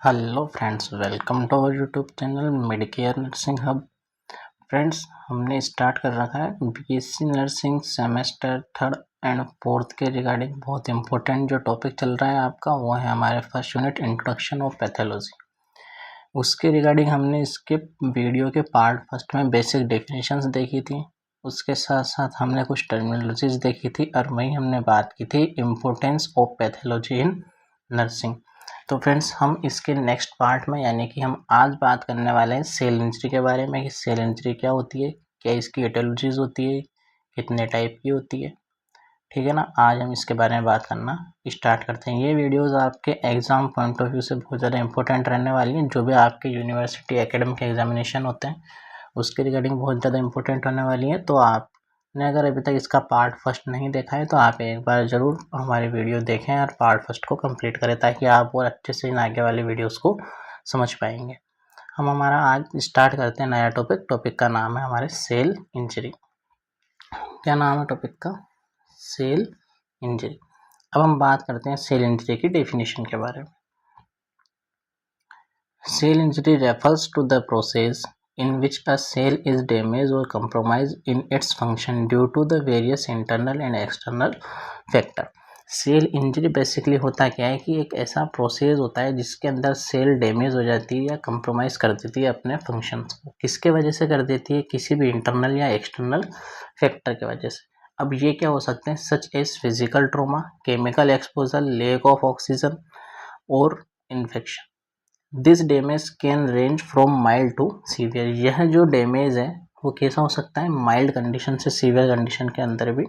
Hello friends, welcome to our YouTube channel Medicare Nursing Hub. Friends, हमने start कर रखा है BSc nursing semester 3rd and 4th के regarding. बहुत important जो टॉपिक चल रहा है आपका वो है हमारे first unit introduction of pathology. उसके रिगार्डिंग हमने इसके वीडियो के पार्ट फर्स्ट में बेसिक डेफिनेशंस देखी थी। उसके साथ साथ हमने कुछ टर्मिनोलॉजीज देखी थी और वहीं हमने बात की थी importance of pathology in nursing. तो फ्रेंड्स, हम इसके नेक्स्ट पार्ट में यानी कि हम आज बात करने वाले हैं सेल इंजरी के बारे में कि सेल इंजरी क्या होती है, क्या इसकी एटियोलॉजीज होती है, कितने टाइप की होती है। ठीक है ना। आज हम इसके बारे में बात करना स्टार्ट करते हैं। ये वीडियोस आपके एग्जाम पॉइंट ऑफ व्यू से बहुत ज़्यादा इंपॉर्टेंट रहने वाली हैं। जो भी आपके यूनिवर्सिटी एकेडमिक एग्जामिनेशन होते हैं उसके रिगार्डिंग बहुत ज़्यादा इंपॉर्टेंट होने वाली है। तो आपने अगर अभी तक इसका पार्ट फर्स्ट नहीं देखा है तो आप एक बार ज़रूर हमारी वीडियो देखें और पार्ट फर्स्ट को कंप्लीट करें ताकि आप और अच्छे से इन आगे वाले वीडियोस को समझ पाएंगे। हम हमारा आज स्टार्ट करते हैं नया टॉपिक। टॉपिक का नाम है हमारे सेल इंजरी। क्या नाम है टॉपिक का? Cell injury. अब हम बात करते हैं सेल इंजरी की डेफिनेशन के बारे में। Cell injury refers to the process in which a cell is damaged or compromised in its function due to the various internal and external factor। Cell injury basically होता क्या है कि एक ऐसा प्रोसेस होता है जिसके अंदर सेल डैमेज हो जाती है या कंप्रोमाइज़ कर देती है अपने फंक्शंस को। किसके वजह से कर देती है? किसी भी इंटरनल या एक्सटर्नल फैक्टर की वजह से। अब ये क्या हो सकते हैं? Such as physical trauma, chemical exposure, lack of oxygen और infection. This damage can range from mild to severe. यह जो डैमेज है वो कैसा हो सकता है? माइल्ड कंडीशन से सीवियर कंडीशन के अंदर भी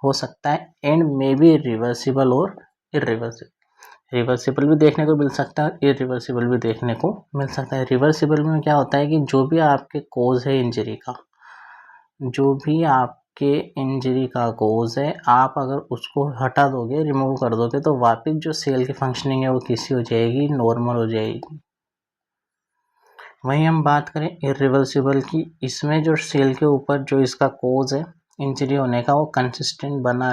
हो सकता है एंड मे बी रिवर्सिबल और इरिवर्सिबल। रिवर्सिबल भी देखने को मिल सकता है, इरिवर्सिबल भी देखने को मिल सकता है। रिवर्सिबल में क्या होता है कि जो भी आपके कोज है इंजरी का, जो भी आपके इंजरी का कोज है, आप अगर उसको हटा दोगे, रिमूव कर दोगे तो वापस जो सेल की फंक्शनिंग है वो कैसी हो जाएगी? नॉर्मल हो जाएगी। वहीं हम बात करें इरिवर्सिबल की, इसमें जो सेल के ऊपर जो इसका कोज है इंजरी होने का वो कंसिस्टेंट बना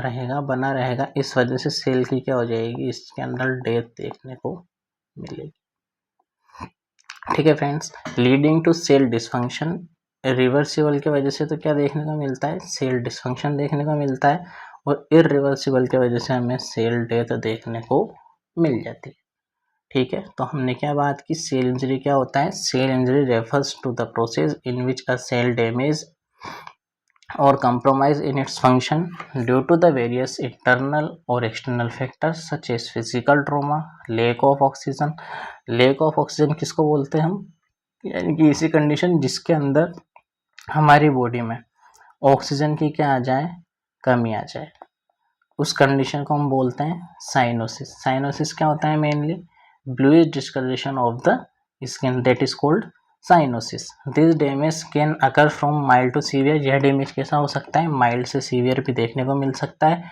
रहेगा। इस वजह से सेल की क्या हो जाएगी? इसके अंदर डेथ देखने को मिलेगी। ठीक है friends, leading to cell dysfunction. Reversible की वजह से तो क्या देखने को मिलता है? सेल डिसफंक्शन देखने को मिलता है और इरिवर्सिबल की वजह से हमें सेल डेथ देखने को मिल जाती है। ठीक है, तो हमने क्या बात की? सेल इंजरी क्या होता है? Cell injury refers to the process in which a cell damage और compromise in its function due to the various internal or external factors such as physical trauma, lack of oxygen। lack of oxygen किसको बोलते हैं हम? यानी कि ऐसी condition जिसके अंदर हमारी बॉडी में ऑक्सीजन की क्या आ जाए? कमी आ जाए। उस कंडीशन को हम बोलते हैं साइनोसिस। साइनोसिस क्या होता है? Mainly bluish discoloration of the skin, that is called cyanosis. This damage can occur from mild to severe. यह डैमेज कैसा हो सकता है? माइल्ड से सीवियर भी देखने को मिल सकता है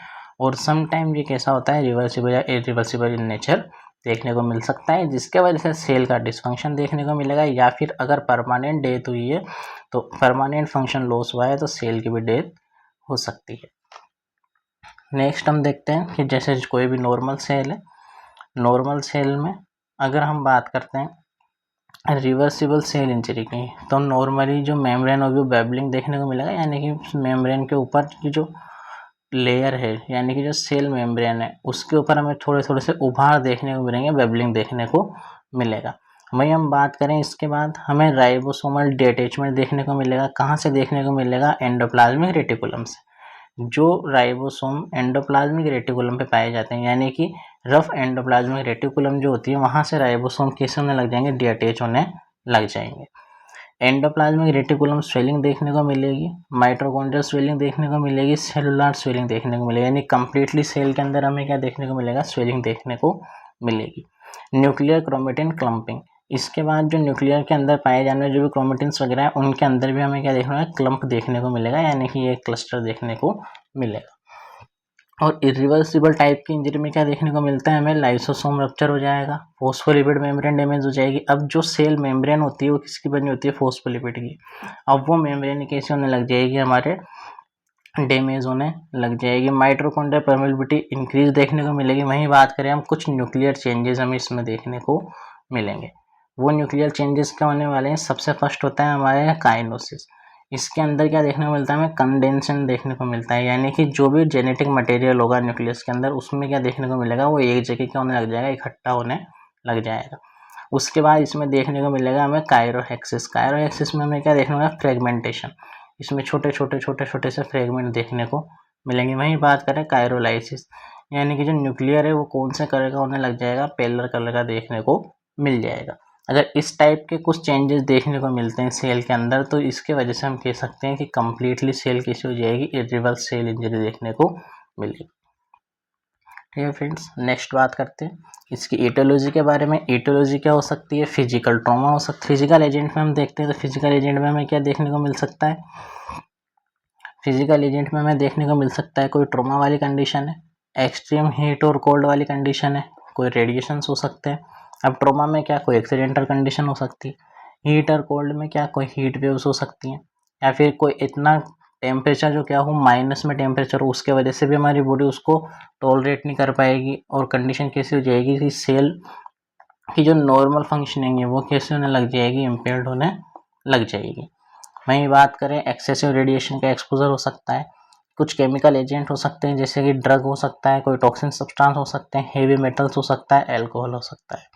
और समटाइम ये कैसा होता है? रिवर्सिबल या इरिवर्सिबल इन नेचर देखने को मिल सकता है, जिसके वजह से सेल का डिसफंक्शन देखने को मिलेगा। या फिर अगर परमानेंट डेथ हुई है तो परमानेंट फंक्शन लॉस हुआ है तो सेल की भी डेथ हो सकती है। नेक्स्ट हम देखते हैं कि जैसे कोई भी नॉर्मल सेल है, नॉर्मल सेल में अगर हम बात करते हैं रिवर्सिबल सेल इंजरी की, तो नॉर्मली जो मेम्ब्रेन होगी वो बेबलिंग देखने को मिलेगा। यानी कि मेम्ब्रेन के ऊपर की जो लेयर है यानी कि जो सेल मेम्ब्रेन है उसके ऊपर हमें थोड़े थोड़े से उभार देखने को मिलेंगे, बेबलिंग देखने को मिलेगा। वहीं हम बात करें इसके बाद हमें राइबोसोमल डिटैचमेंट देखने को मिलेगा। कहाँ से देखने को मिलेगा? एंडोप्लाज्मिक रेटिकुलम से। जो राइबोसोम एंडोप्लाज्मिक रेटिकुलम पे पाए जाते हैं, यानी कि रफ एंडोप्लाज्मिक रेटिकुलम जो होती है वहाँ से राइबोसोम कैसे होने लग जाएंगे? डिअटैच होने लग जाएंगे। एंडोप्लाज्मिक रेटिकुलम स्वेलिंग देखने को मिलेगी, माइटोकॉन्ड्रियल स्वेलिंग देखने को मिलेगी, सेलुलर स्वेलिंग देखने को मिलेगी। यानी कंप्लीटली सेल के अंदर हमें क्या देखने को मिलेगा? स्वेलिंग देखने को मिलेगी। न्यूक्लियर क्रोमेटिन क्लम्पिंग, इसके बाद जो न्यूक्लियर के अंदर पाए जाने जो भी क्रोमेटिन्स वगैरह है उनके अंदर भी हमें क्या देखने को? क्लम्प देखने को मिलेगा, यानी कि ये क्लस्टर देखने को मिलेगा। और इरिवर्सिबल टाइप की इंजरी में क्या देखने को मिलता है? हमें लाइसोसोम रप्चर हो जाएगा, फोस्फोलिपिड मेम्ब्रेन डैमेज हो जाएगी। अब जो सेल मेम्ब्रेन होती है वो किसकी बनी होती है? फोस्फोलिपिड की। अब वो मेम्ब्रेन कैसे होने लग जाएगी? हमारे डैमेज होने लग जाएगी। माइटोकॉन्ड्रियल परमेबिलिटी इंक्रीज देखने को मिलेगी। वहीं बात करें हम कुछ न्यूक्लियर चेंजेस हमें इसमें देखने को मिलेंगे। वो न्यूक्लियर चेंजेस क्या होने वाले हैं, सबसे फर्स्ट होता है हमारे यहाँ काइनोसिस। इसके अंदर क्या देखने को मिलता है हमें, कंडेंसन देखने को मिलता है, यानी कि जो भी जेनेटिक मटेरियल होगा न्यूक्लियस के अंदर उसमें क्या देखने को मिलेगा, वो एक जगह क्या होने लग जाएगा, इकट्ठा होने लग जाएगा। उसके बाद इसमें देखने को मिलेगा हमें कायरोहेक्सिस। कायरोहेक्सिस में हमें क्या देखने को मिलेगा, फ्रेगमेंटेशन। इसमें छोटे छोटे से फ्रेगमेंट देखने को मिलेंगे। वहीं बात करें कायरोलाइसिस, यानी कि जो न्यूक्लियर है वो कौन से कलर का होने लग जाएगा, पेलर कलर का देखने को मिल जाएगा। अगर इस टाइप के कुछ चेंजेस देखने को मिलते हैं सेल के अंदर, तो इसके वजह से हम कह सकते हैं कि कंप्लीटली सेल कैसी हो जाएगी, इरिवर्स सेल इंजरी देखने को मिलेगी। ठीक है फ्रेंड्स, नेक्स्ट बात करते हैं इसकी एटियोलॉजी के बारे में। एटियोलॉजी क्या हो सकती है, फिजिकल ट्रॉमा हो सकती है। फिजिकल एजेंट में हम देखते हैं तो फिजिकल एजेंट में हमें क्या देखने को मिल सकता है, फिजिकल एजेंट में हमें देखने को मिल सकता है कोई ट्रॉमा वाली कंडीशन है, एक्सट्रीम हीट और कोल्ड वाली कंडीशन है, कोई रेडिएशंस हो सकते हैं। अब ट्रॉमा में क्या, कोई एक्सीडेंटल कंडीशन हो सकती है। हीट और कोल्ड में क्या, कोई हीट वेव्स हो सकती हैं, या फिर कोई इतना टेम्परेचर जो क्या हो, माइनस में टेम्परेचर हो, उसके वजह से भी हमारी बॉडी उसको टॉलरेट नहीं कर पाएगी, और कंडीशन कैसी हो जाएगी कि सेल की जो नॉर्मल फंक्शनिंग है वो कैसे होने लग जाएगी, इम्पेयर्ड होने लग जाएगी। वहीं बात करें एक्सेसिव रेडिएशन का एक्सपोजर हो सकता है, कुछ केमिकल एजेंट हो सकते हैं जैसे कि ड्रग हो सकता है, कोई टॉक्सिन सब्सटेंस हो सकते हैं, हेवी मेटल्स हो सकता है, अल्कोहल हो सकता है।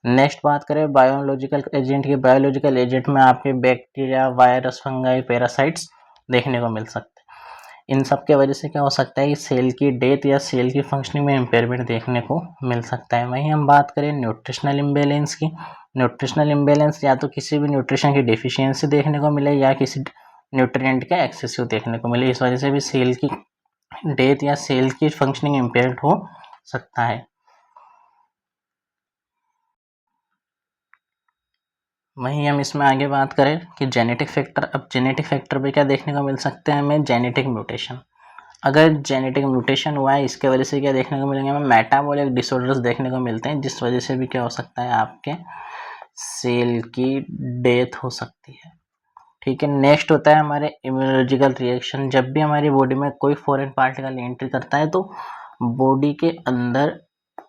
नेक्स्ट बात करें बायोलॉजिकल एजेंट की। बायोलॉजिकल एजेंट में आपके बैक्टीरिया, वायरस, फंगाई, पैरासाइट्स देखने को मिल सकते हैं। इन सब के वजह से क्या हो सकता है कि सेल की डेथ या सेल की फंक्शनिंग में इम्पेयरमेंट देखने को मिल सकता है। वहीं हम बात करें न्यूट्रिशनल इम्बैलेंस की। न्यूट्रिशनल इम्बैलेंस या तो किसी भी न्यूट्रिशन की डेफिशिएंसी देखने को मिले या किसी न्यूट्रिएंट का एक्सेसिव देखने को मिले, इस वजह से भी सेल की डेथ या सेल की फंक्शनिंग इम्पेयर्ड हो सकता है। वहीं हम इसमें आगे बात करें कि जेनेटिक फैक्टर। अब जेनेटिक फैक्टर पे क्या देखने को मिल सकते हैं हमें, जेनेटिक म्यूटेशन। अगर जेनेटिक म्यूटेशन हुआ है इसके वजह से क्या देखने को मिलेंगे हमें, मेटाबॉलिक डिसऑर्डर्स देखने को मिलते हैं, जिस वजह से भी क्या हो सकता है, आपके सेल की डेथ हो सकती है। ठीक है, नेक्स्ट होता है हमारे इम्यूनोलॉजिकल रिएक्शन। जब भी हमारी बॉडी में कोई फॉरेन पार्टिकल एंट्री करता है तो बॉडी के अंदर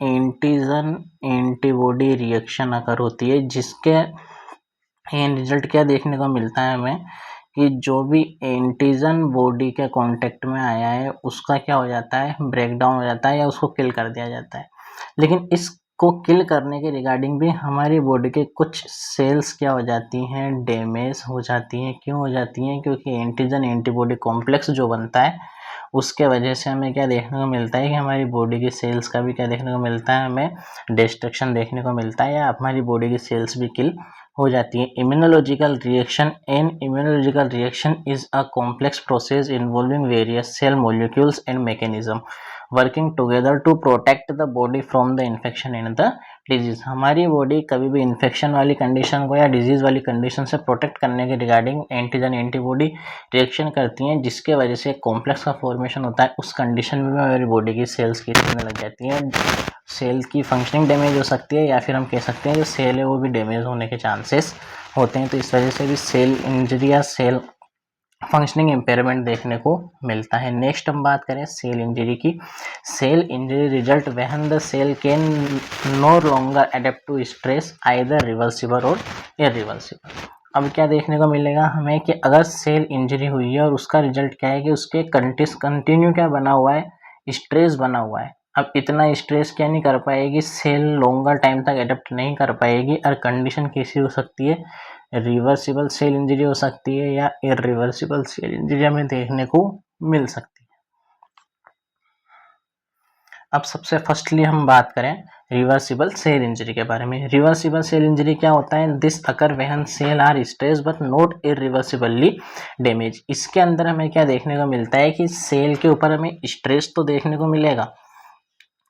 एंटीजन एंटीबॉडी रिएक्शन अकर होती है, जिसके एंड रिजल्ट क्या देखने को मिलता है हमें कि जो भी एंटीजन बॉडी के कांटेक्ट में आया है उसका क्या हो जाता है, ब्रेक डाउन हो जाता है या उसको किल कर दिया जाता है। लेकिन इसको किल करने के रिगार्डिंग भी हमारी बॉडी के कुछ सेल्स क्या हो जाती हैं, डैमेज हो जाती हैं। क्यों हो जाती हैं, क्योंकि एंटीजन एंटीबॉडी कॉम्प्लेक्स जो बनता है उसके वजह से हमें क्या देखने को मिलता है कि हमारी बॉडी की सेल्स का भी क्या देखने को मिलता है, हमें डिस्ट्रक्शन देखने को मिलता है या हमारी बॉडी की सेल्स भी किल हो जाती है। Immunological reaction and immunological reaction is a complex process involving various cell molecules and mechanism working together to protect the body from the infection and the disease. हमारी बॉडी कभी भी इन्फेक्शन वाली condition को या डिजीज वाली condition से protect करने के रिगार्डिंग एंटीजन एंटीबॉडी रिएक्शन करती हैं, जिसके वजह से कॉम्प्लेक्स का फॉर्मेशन होता है। उस कंडीशन में हमारी बॉडी की सेल्स की होने लग जाती हैं, सेल की फंक्शनिंग डैमेज हो सकती है, या फिर हम कह सकते हैं जो सेल है वो भी डैमेज होने के चांसेस होते हैं। तो इस वजह से भी सेल इंजरी या सेल फंक्शनिंग इम्पेयरमेंट देखने को मिलता है। नेक्स्ट हम बात करें सेल इंजरी की। Cell injury result when the cell can no longer adapt to stress either reversible और इरिवर्सिबल। अब क्या देखने को मिलेगा हमें कि अगर सेल इंजरी हुई है और उसका रिजल्ट क्या है कि उसके कंटिन्यू क्या बना हुआ है, स्ट्रेस बना हुआ है। अब इतना स्ट्रेस क्या नहीं कर पाएगी, सेल लॉन्गर टाइम तक अडेप्ट नहीं कर पाएगी, और कंडीशन कैसी हो सकती है, रिवर्सिबल सेल इंजरी हो सकती है या इरिवर्सिबल सेल इंजरी हमें देखने को मिल सकती है। अब सबसे फर्स्टली हम बात करें रिवर्सिबल सेल इंजरी के बारे में। रिवर्सिबल सेल इंजरी क्या होता है, this occur when cell are stress but not irreversibly damage. इसके अंदर हमें क्या देखने को मिलता है कि सेल के ऊपर हमें स्ट्रेस तो देखने को मिलेगा,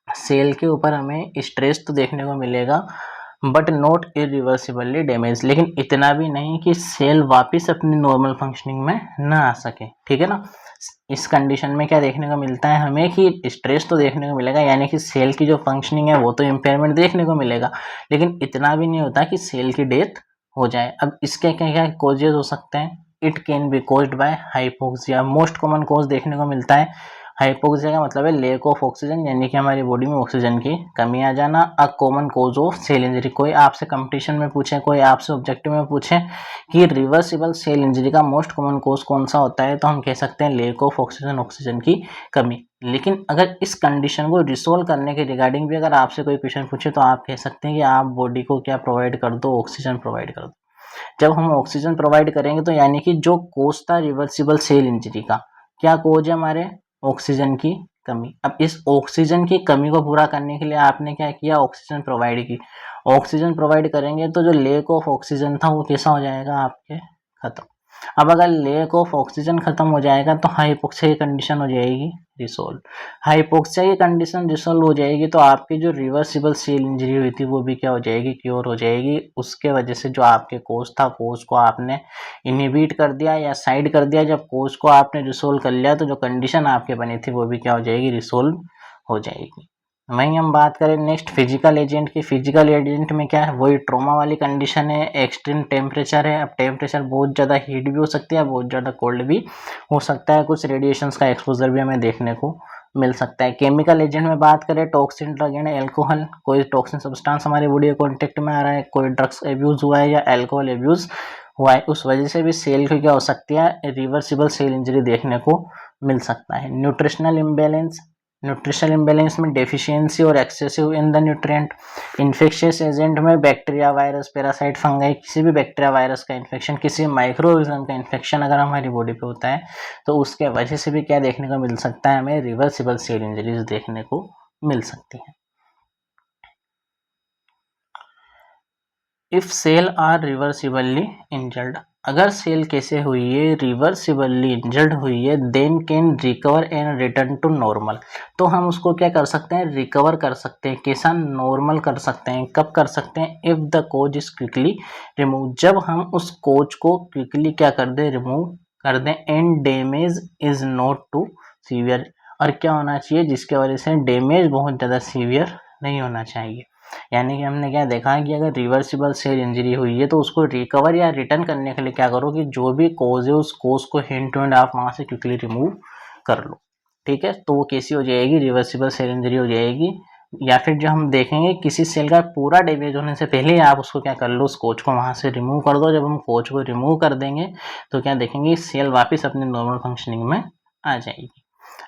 सेल के ऊपर हमें स्ट्रेस तो देखने को मिलेगा बट नॉट इरिवर्सिबली डैमेज, लेकिन इतना भी नहीं कि सेल वापस अपनी नॉर्मल फंक्शनिंग में ना आ सके। ठीक है ना, इस कंडीशन में क्या देखने को मिलता है हमें कि स्ट्रेस तो देखने को मिलेगा, यानी कि सेल की जो फंक्शनिंग है वो तो इम्पेयरमेंट देखने को मिलेगा, लेकिन इतना भी नहीं होता कि सेल की डेथ हो जाए। अब इसके क्या क्या कॉजेज हो सकते हैं, it can be caused by hypoxia. Most common cause देखने को मिलता है हाइपोक्सिया का मतलब है लेक ऑफ ऑक्सीजन, यानी कि हमारी बॉडी में ऑक्सीजन की कमी आ जाना। A common cause of cell injury, कोई आपसे कंपटीशन में पूछे, कोई आपसे ऑब्जेक्टिव में पूछे कि रिवर्सिबल सेल इंजरी का मोस्ट कॉमन कोज कौन सा होता है, तो हम कह सकते हैं लेक ऑफ ऑक्सीजन, ऑक्सीजन की कमी। लेकिन अगर इस कंडीशन को रिसोल्व करने के रिगार्डिंग भी अगर आपसे कोई क्वेश्चन पूछे तो आप कह सकते हैं कि आप बॉडी को क्या प्रोवाइड कर दो, ऑक्सीजन प्रोवाइड कर दो। जब हम ऑक्सीजन प्रोवाइड करेंगे तो यानी कि जो कोज था रिवर्सिबल सेल इंजरी का, क्या कोज है हमारे, ऑक्सीजन की कमी। अब इस ऑक्सीजन की कमी को पूरा करने के लिए आपने क्या किया, ऑक्सीजन प्रोवाइड की। ऑक्सीजन प्रोवाइड करेंगे तो जो लेक ऑफ ऑक्सीजन था वो कैसा हो जाएगा आपके, खत्म। अब अगर लेक ऑफ ऑक्सीजन खत्म हो जाएगा तो हाइपोक्सिया की कंडीशन हो जाएगी रिसोल्व। हाइपोक्सिया की कंडीशन रिसोल्व हो जाएगी तो आपकी जो रिवर्सिबल सेल इंजरी हुई थी वो भी क्या हो जाएगी, क्योर हो जाएगी। उसके वजह से जो आपके कोज था, कोज को आपने इनहिबिट कर दिया या साइड कर दिया। जब कोज को आपने रिसोल्व कर लिया तो जो कंडीशन आपके बनी थी वो भी क्या हो जाएगी, रिसोल्व हो जाएगी। वहीं हम बात करें नेक्स्ट फिजिकल एजेंट की। फिजिकल एजेंट में क्या है, वही ट्रॉमा वाली कंडीशन है, एक्सट्रीम टेम्परेचर है। अब टेम्परेचर बहुत ज़्यादा हीट भी हो सकती है, बहुत ज़्यादा कोल्ड भी हो सकता है, कुछ रेडिएशंस का एक्सपोजर भी हमें देखने को मिल सकता है। केमिकल एजेंट में बात करें, टॉक्सिन, ड्रग एंड एल्कोहल, कोई टॉक्सिन सब्सटेंस हमारी बॉडी के कॉन्टेक्ट में आ रहा है, कोई ड्रग्स एब्यूज हुआ है या एल्कोहल एब्यूज हुआ है, उस वजह से भी सेल को क्या हो सकती है, रिवर्सिबल सेल इंजरी देखने को मिल सकता है। न्यूट्रिशनल इम्बैलेंस, न्यूट्रिशनल इम्बैलेंस में डेफिशिएंसी और excessive in the nutrient. Infectious agent में बैक्टीरिया, वायरस, पैरासाइट, फंगाई, किसी भी बैक्टीरिया वायरस का इन्फेक्शन, किसी माइक्रो ऑर्गेनिज्म का इन्फेक्शन अगर हमारी बॉडी पे होता है तो उसके वजह से भी क्या देखने को मिल सकता है, हमें रिवर्सिबल सेल इंजरीज देखने को मिल सकती है। If cell are reversibly injured, अगर सेल कैसे हुई है, रिवर्सिबली इंजर्ड हुई है, then can recover and return to normal. तो हम उसको क्या कर सकते हैं, रिकवर कर सकते हैं। कैसा, नॉर्मल कर सकते हैं। कब कर सकते हैं, if the cause is quickly remove, जब हम उस कोज को क्विकली क्या कर दें, रिमूव कर दें। And damage is not too severe, और क्या होना चाहिए, जिसके वजह से डैमेज बहुत ज़्यादा सीवियर नहीं होना चाहिए। यानी कि हमने क्या देखा कि अगर रिवर्सिबल सेल इंजरी हुई है तो उसको रिकवर या रिटर्न करने के लिए क्या करो कि जो भी कोज है उस कोज को हैंड टू हैंड आप वहाँ से क्विकली रिमूव कर लो। ठीक है, तो वो कैसी हो जाएगी, रिवर्सिबल सेल इंजरी हो जाएगी। या फिर जो हम देखेंगे किसी सेल का पूरा डैमेज होने से पहले आप उसको क्या कर लो, उस कोच को वहाँ से रिमूव कर दो। जब हम कोच को रिमूव कर देंगे तो क्या देखेंगे, सेल वापस अपने नॉर्मल फंक्शनिंग में आ जाएगी।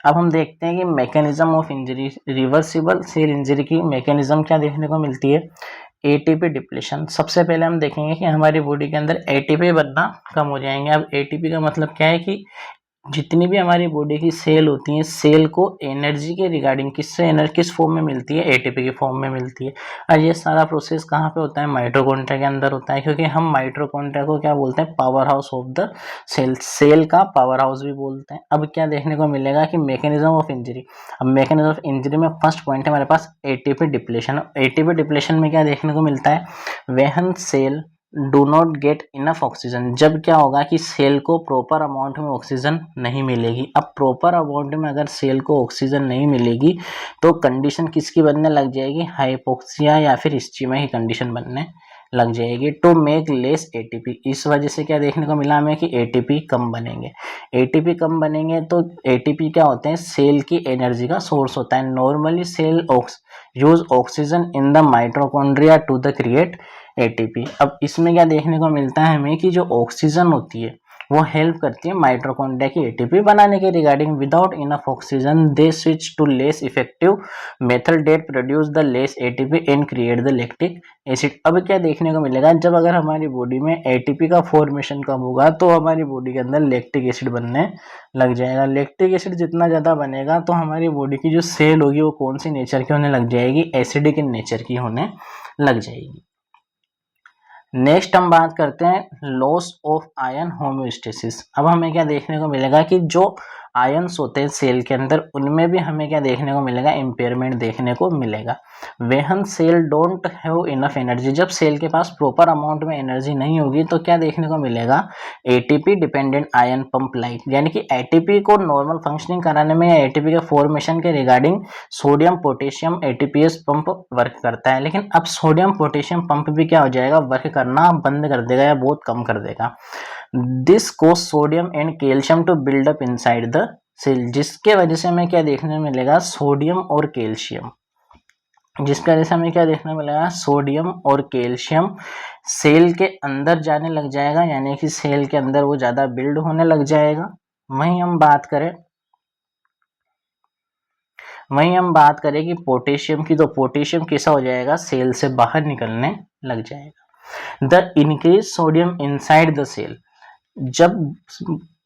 अब हम देखते हैं कि mechanism of injury, reversible cell injury की मैकेनिज्म क्या देखने को मिलती है। एटीपी डिप्लेशन, सबसे पहले हम देखेंगे कि हमारी बॉडी के अंदर एटीपी बनना कम हो जाएंगे। अब एटीपी का मतलब क्या है कि जितनी भी हमारी बॉडी की सेल होती हैं, सेल को एनर्जी के रिगार्डिंग किससे एनर्जी किस फॉर्म में मिलती है, एटीपी के फॉर्म में मिलती है। और ये सारा प्रोसेस कहाँ पे होता है, माइटोकॉन्ड्रिया के अंदर होता है, क्योंकि हम माइटोकॉन्ड्रिया को क्या बोलते हैं, powerhouse of the cell, cell का पावर हाउस भी बोलते हैं। अब क्या देखने को मिलेगा कि मैकेनिज्म ऑफ इंजरी, अब मैकेनिज्म ऑफ इंजरी में फर्स्ट पॉइंट है हमारे पास एटीपी डिप्लेशन। एटीपी डिप्लेशन में क्या देखने को मिलता है, when cell do not get enough oxygen, जब क्या होगा कि सेल को प्रॉपर अमाउंट में ऑक्सीजन नहीं मिलेगी। अब प्रॉपर अमाउंट में अगर सेल को ऑक्सीजन नहीं मिलेगी तो कंडीशन किसकी बनने लग जाएगी, हाइपोक्सिया या फिर स्टीमा की कंडीशन बनने लग जाएगी। टू मेक लेस एटीपी, इस वजह से क्या देखने को मिला हमें कि एटीपी कम बनेंगे। एटीपी कम बनेंगे तो एटीपी क्या होते हैं, सेल की एनर्जी का सोर्स होता है। Normally cell use oxygen in the mitochondria to the create ATP. अब इसमें क्या देखने को मिलता है हमें कि जो ऑक्सीजन होती है वो हेल्प करती है माइटोकॉन्ड्रिया की एटीपी बनाने के regarding. Without enough oxygen they switch to less effective method that produce the less ATP and create the lactic acid. अब क्या देखने को मिलेगा, जब अगर हमारी बॉडी में एटीपी का फॉर्मेशन कम होगा तो हमारी बॉडी के अंदर लैक्टिक एसिड बनने लग जाएगा। लैक्टिक एसिड जितना ज़्यादा बनेगा तो हमारी बॉडी की जो सेल होगी वो कौन सी नेचर की होने लग जाएगी, एसिडिक इन नेचर की होने लग जाएगी। नेक्स्ट हम बात करते हैं लॉस ऑफ आयन होम्योस्टेसिस। अब हमें क्या देखने को मिलेगा कि जो आयन्स होते हैं सेल के अंदर उनमें भी हमें क्या देखने को मिलेगा, इम्पेयरमेंट देखने को मिलेगा। When cell don't have enough energy, जब सेल के पास प्रॉपर अमाउंट में एनर्जी नहीं होगी तो क्या देखने को मिलेगा, ATP dependent ion pump like, यानी कि एटीपी को नॉर्मल फंक्शनिंग कराने में या एटीपी के फॉर्मेशन के regarding sodium potassium ATPase pump work करता है। लेकिन अब सोडियम पोटेशियम पंप भी क्या हो जाएगा, वर्क करना बंद कर देगा या बहुत कम कर देगा। This cause sodium and calcium to build up inside the cell, जिसके वजह से हमें क्या देखने मिलेगा, सोडियम और कैल्शियम, जिसकी वजह से हमें क्या देखने मिलेगा, सोडियम और कैल्शियम सेल के अंदर जाने लग जाएगा, यानी कि सेल के अंदर वो ज़्यादा बिल्ड होने लग जाएगा। वहीं हम बात करें कि पोटेशियम की, तो पोटेशियम कैसा हो जाएगा, सेल से बाहर निकलने लग जाएगा। The increase sodium inside the cell, जब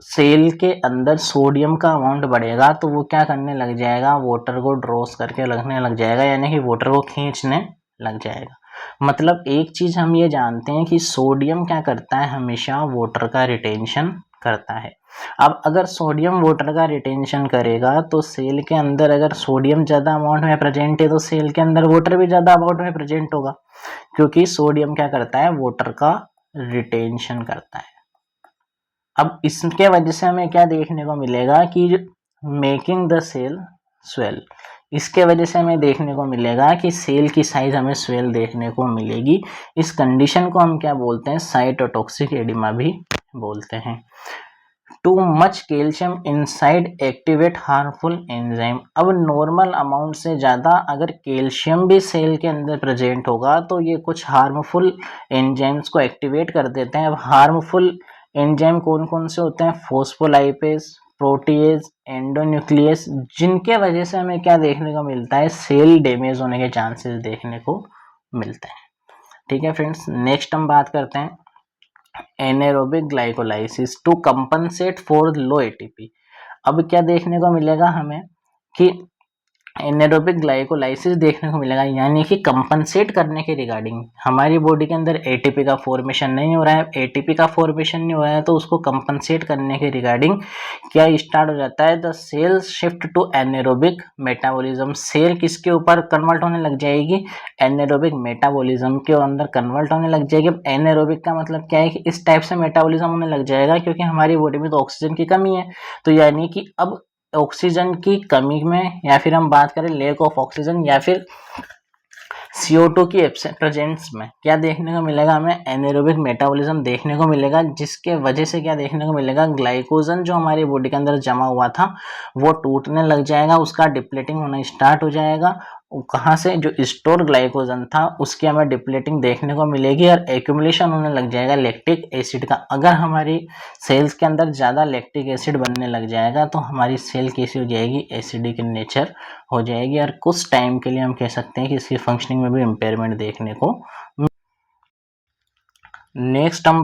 सेल के अंदर सोडियम का अमाउंट बढ़ेगा तो वो क्या करने लग जाएगा, वाटर को ड्रॉस करके लगने लग जाएगा, यानी कि वाटर को खींचने लग जाएगा। मतलब एक चीज हम ये जानते हैं कि सोडियम क्या करता है, हमेशा वाटर का रिटेंशन करता है। अब अगर सोडियम वाटर का रिटेंशन करेगा तो सेल के अंदर अगर सोडियम ज्यादा अमाउंट में प्रेजेंट है तो सेल के अंदर वाटर भी ज्यादा अमाउंट में प्रेजेंट होगा, क्योंकि सोडियम क्या करता है, वाटर का रिटेंशन करता है। अब इसके वजह से हमें क्या देखने को मिलेगा कि मेकिंग द सेल स्वेल, इसके वजह से हमें देखने को मिलेगा कि सेल की साइज हमें स्वेल देखने को मिलेगी। इस कंडीशन को हम क्या बोलते हैं, साइटोटॉक्सिक एडिमा भी बोलते हैं। Too much calcium inside activate harmful enzyme, अब नॉर्मल अमाउंट से ज़्यादा अगर कैल्शियम भी सेल के अंदर प्रेजेंट होगा तो ये कुछ हार्मफुल एंजाइम्स को एक्टिवेट कर देते हैं। अब हार्मफुल एंजाइम कौन कौन से होते हैं, फोस्फोलाइपेज, प्रोटीएज, एंडोन्यूक्लियस, जिनके वजह से हमें क्या देखने को मिलता है, सेल डैमेज होने के चांसेस देखने को मिलते हैं। ठीक है फ्रेंड्स, नेक्स्ट हम बात करते हैं anaerobic glycolysis to compensate for low ATP. अब क्या देखने को मिलेगा हमें कि एनारोबिक ग्लाइकोलाइसिस देखने को मिलेगा, यानी कि कंपनसेट करने के रिगार्डिंग, हमारी बॉडी के अंदर एटीपी का फॉर्मेशन नहीं हो रहा है, एटीपी का फॉर्मेशन नहीं हो रहा है तो उसको कंपनसेट करने के रिगार्डिंग क्या स्टार्ट हो जाता है, the cell shift to anaerobic metabolism, cell किसके ऊपर कन्वर्ट होने लग जाएगी, एनारोबिक मेटाबॉलिज्म के अंदर कन्वर्ट होने लग जाएगी। अब एनारोबिक का मतलब क्या है कि इस टाइप से मेटाबॉलिज्म होने लग जाएगा क्योंकि हमारी बॉडी में तो ऑक्सीजन की कमी है, तो यानी कि अब ऑक्सीजन की कमी में, या फिर हम बात करें लैक ऑफ ऑक्सीजन, या फिर CO2 की प्रेजेंस में क्या देखने को मिलेगा, हमें एनारोबिक मेटाबॉलिज्म देखने को मिलेगा, जिसके वजह से क्या देखने को मिलेगा, ग्लाइकोजन जो हमारी बॉडी के अंदर जमा हुआ था वो टूटने लग जाएगा, उसका डिप्लेटिंग होना स्टार्ट हो जाएगा। कहाँ से, जो स्टोर ग्लाइकोजन था उसकी हमें डिप्लेटिंग देखने को मिलेगी और एक्यूमुलेशन होने लग जाएगा लैक्टिक एसिड का। अगर हमारी सेल्स के अंदर ज़्यादा लैक्टिक एसिड बनने लग जाएगा तो हमारी सेल कैसी हो जाएगी, एसिडिक इन नेचर हो जाएगी और कुछ टाइम के लिए हम कह सकते हैं कि इसकी फंक्शनिंग में भी इम्पेयरमेंट देखने को। नेक्स्ट हम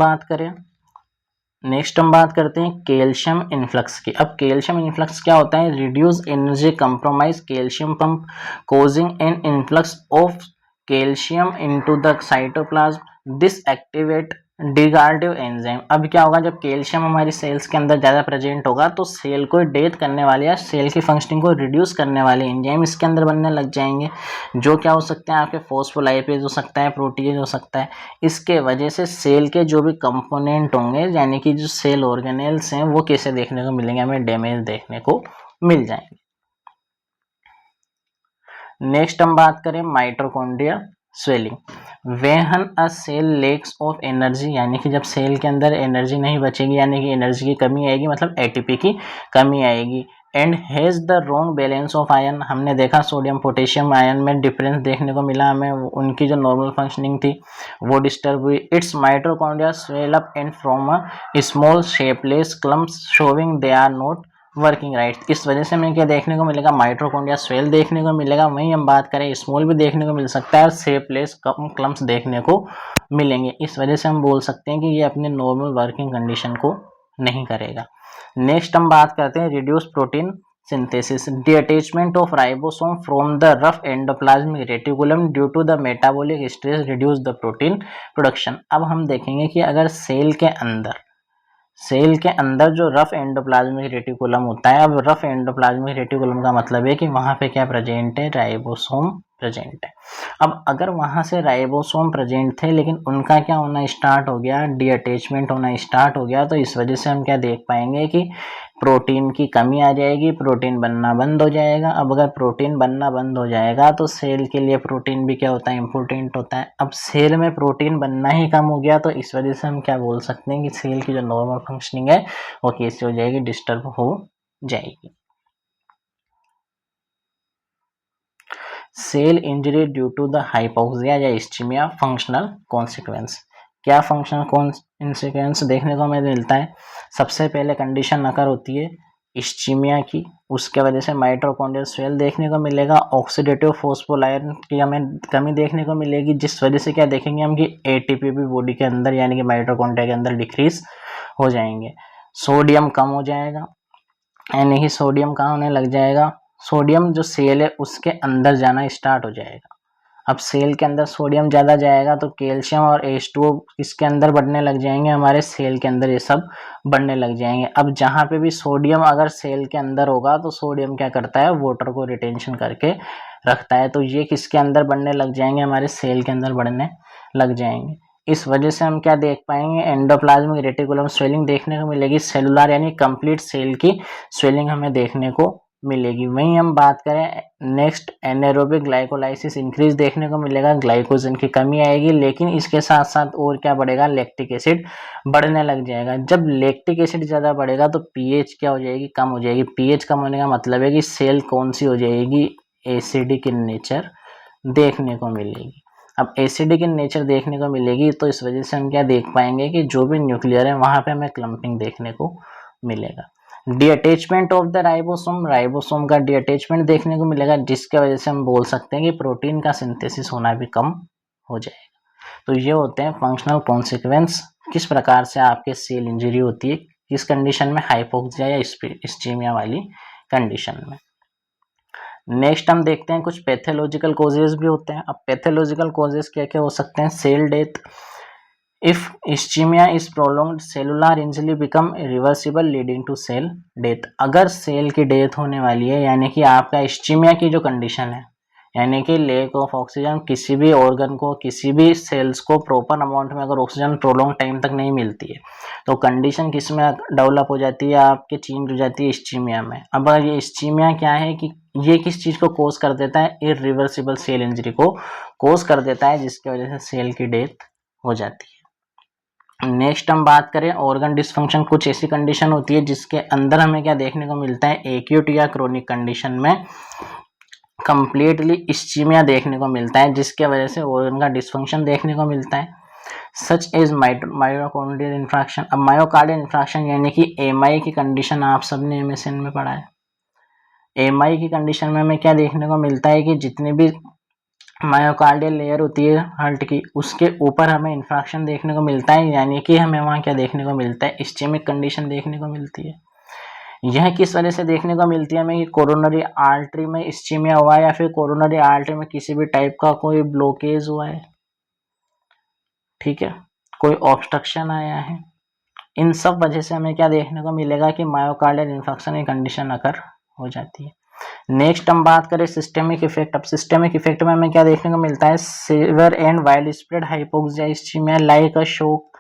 बात करते हैं कैल्शियम इन्फ्लक्स की। अब कैल्शियम इन्फ्लक्स क्या होता है, reduce energy compromise calcium pump causing an influx of calcium into the cytoplasm, this activate degradative enzyme. अब क्या होगा, जब कैल्शियम हमारी सेल्स के अंदर ज़्यादा प्रेजेंट होगा तो सेल को डेथ करने वाले या सेल की फंक्शनिंग को रिड्यूस करने वाले एंजाइम इसके अंदर बनने लग जाएंगे, जो क्या हो सकते हैं, आपके फॉस्फोलाइपेज हो सकता है, प्रोटीज हो सकता है। इसके वजह से सेल के जो भी कंपोनेंट होंगे, यानी कि जो सेल ऑर्गेनेल्स हैं, वो कैसे देखने को मिलेंगे, हमें डैमेज देखने को मिल जाएंगे। नेक्स्ट हम बात करें mitochondria swelling, when a cell lacks of energy, यानी कि जब सेल के अंदर एनर्जी नहीं बचेगी, यानी कि एनर्जी की कमी आएगी, मतलब एटीपी की कमी आएगी। And has the wrong balance of ion, हमने देखा सोडियम पोटेशियम आयन में डिफरेंस देखने को मिला हमें, उनकी जो नॉर्मल फंक्शनिंग थी वो डिस्टर्ब हुई। Its mitochondria swell up and from a small shapeless clumps showing they are not working right. इस वजह से हमें क्या देखने को मिलेगा, माइटोकॉन्ड्रिया स्वेल देखने को मिलेगा। वहीं हम बात करें स्मॉल भी देखने को मिल सकता है और शेपलेस क्लम्प्स देखने को मिलेंगे। इस वजह से हम बोल सकते हैं कि ये अपने नॉर्मल वर्किंग कंडीशन को नहीं करेगा। नेक्स्ट हम बात करते हैं reduce protein synthesis, detachment of ribosome from the rough endoplasmic reticulum due to the metabolic stress reduce the protein production. अब हम देखेंगे कि अगर सेल के अंदर जो रफ एंडोप्लाज्मिक रेटिकुलम होता है, अब रफ एंडोप्लाज्मिक रेटिकुलम का मतलब है कि वहां पे क्या प्रेजेंट है, राइबोसोम प्रेजेंट है। अब अगर वहां से राइबोसोम प्रेजेंट थे लेकिन उनका क्या होना स्टार्ट हो गया, डीअटैचमेंट होना स्टार्ट हो गया, तो इस वजह से हम क्या देख पाएंगे कि प्रोटीन की कमी आ जाएगी, प्रोटीन बनना बंद हो जाएगा। अब अगर प्रोटीन बनना बंद हो जाएगा तो सेल के लिए प्रोटीन भी क्या होता है, इंपॉर्टेंट होता है। अब सेल में प्रोटीन बनना ही कम हो गया तो इस वजह से हम क्या बोल सकते हैं कि सेल की जो नॉर्मल फंक्शनिंग है वो कैसे हो जाएगी, डिस्टर्ब हो जाएगी। Cell injury due to the hypoxia या इस्चीमिया फंक्शनल कॉन्सिक्वेंस। क्या फंक्शनल कॉन्सिक्वेंस देखने को हमें मिलता है? सबसे पहले कंडीशन अकर होती है इस्चीमिया की, उसके वजह से माइटोकॉन्ड्रियल स्वेल देखने को मिलेगा, ऑक्सीडेटिव फॉस्फोलायरन की हमें कमी देखने को मिलेगी, जिस वजह से क्या देखेंगे हम कि एटीपी भी बॉडी के अंदर यानी कि माइटोकॉन्ड्रिया के अंदर डिक्रीज हो जाएंगे, सोडियम कम हो जाएगा, यानी कि सोडियम कहाँ होने लग जाएगा, सोडियम जो सेल है उसके अंदर जाना स्टार्ट हो जाएगा। अब सेल के अंदर सोडियम ज़्यादा जाएगा तो कैल्शियम और H2O इसके अंदर बढ़ने लग जाएंगे, हमारे सेल के अंदर ये सब बढ़ने लग जाएंगे। अब जहाँ पे भी सोडियम अगर सेल के अंदर होगा तो सोडियम क्या करता है, वाटर को रिटेंशन करके रखता है, तो ये किसके अंदर बढ़ने लग जाएंगे, हमारे सेल के अंदर बढ़ने लग जाएंगे। इस वजह से हम क्या देख पाएंगे, एंडोप्लाज्मिक रेटिकुलम स्वेलिंग देखने को मिलेगी, सेलुलर यानी कंप्लीट सेल की स्वेलिंग हमें देखने को मिलेगी। वहीं हम बात करें नेक्स्ट एनारोबिक ग्लाइकोलाइसिस इंक्रीज देखने को मिलेगा, ग्लाइकोजन की कमी आएगी, लेकिन इसके साथ साथ और क्या बढ़ेगा, लैक्टिक एसिड बढ़ने लग जाएगा। जब लैक्टिक एसिड ज़्यादा बढ़ेगा तो पीएच क्या हो जाएगी, कम हो जाएगी। पीएच कम होने का मतलब है कि सेल कौन सी हो जाएगी, एसिडिक इन नेचर देखने को मिलेगी। अब एसिडिक इन नेचर देखने को मिलेगी तो इस वजह से हम क्या देख पाएंगे कि जो भी न्यूक्लियर है वहाँ पे हमें क्लम्पिंग देखने को मिलेगा। डीअटैचमेंट ऑफ द राइबोसोम, राइबोसोम का डीअटैचमेंट देखने को मिलेगा, जिसके वजह से हम बोल सकते हैं कि प्रोटीन का सिंथेसिस होना भी कम हो जाएगा। तो ये होते हैं फंक्शनल कॉन्सिक्वेंस, किस प्रकार से आपके सेल इंजरी होती है, किस कंडीशन में, हाइपोक्सिया या इस्चीमिया वाली कंडीशन में। नेक्स्ट हम देखते हैं कुछ पैथोलॉजिकल कॉजेज भी होते हैं। अब पैथोलॉजिकल कॉजेज क्या क्या हो सकते हैं, cell death, if ischemia is prolonged cellular injury become irreversible leading to cell death। अगर सेल की डेथ होने वाली है यानी कि आपका इस्चीमिया की जो कंडीशन है, यानी कि लेक ऑफ ऑक्सीजन, किसी भी ऑर्गन को, किसी भी सेल्स को प्रॉपर अमाउंट में अगर ऑक्सीजन प्रोलॉन्ग टाइम तक नहीं मिलती है तो कंडीशन किस में डेवलप हो जाती है, आपके चेंज हो जाती है इस्चीमिया में। अब ये इस्चीमिया क्या है कि ये किस चीज़ को कोज कर देता है, इरिवर्सिबल सेल इंजरी को कोज कर देता है, जिसकी वजह से सेल की डेथ हो जाती है। नेक्स्ट हम बात करें ऑर्गन डिसफंक्शन, कुछ ऐसी कंडीशन होती है जिसके अंदर हमें क्या देखने को मिलता है, एक्यूट या क्रोनिक कंडीशन में कंप्लीटली इस्चीमिया देखने को मिलता है, जिसके वजह से ऑर्गन का डिसफंक्शन देखने को मिलता है, सच एज मायोकार्डियल इन्फ्राक्शन। अब मायोकार्डियल इन्फ्राक्शन यानी कि एमआई की कंडीशन आप सबने एमएसएन में पढ़ा है। एमआई की कंडीशन में हमें क्या देखने को मिलता है कि जितने भी मायोकार्डियल लेयर होती है हार्ट की, उसके ऊपर हमें इन्फ्राक्शन देखने को मिलता है, यानी कि हमें वहाँ क्या देखने को मिलता है, इस्चेमिक कंडीशन देखने को मिलती है। यह किस वजह से देखने को मिलती है हमें, कि कोरोनरी आर्टरी में इस्चीमिया हुआ है या फिर कोरोनरी आर्टरी में किसी भी टाइप का कोई ब्लॉकेज हुआ है, ठीक है, कोई ऑब्स्ट्रक्शन आया है, इन सब वजह से हमें क्या देखने को मिलेगा कि मायोकार्डियल इन्फेक्शन की कंडीशन अकर हो जाती है। नेक्स्ट हम बात करें सिस्टेमिक इफेक्ट। अब सिस्टेमिक इफेक्ट में हमें क्या देखने को मिलता है, severe and wide spread hypoxia ischaemia like a shock.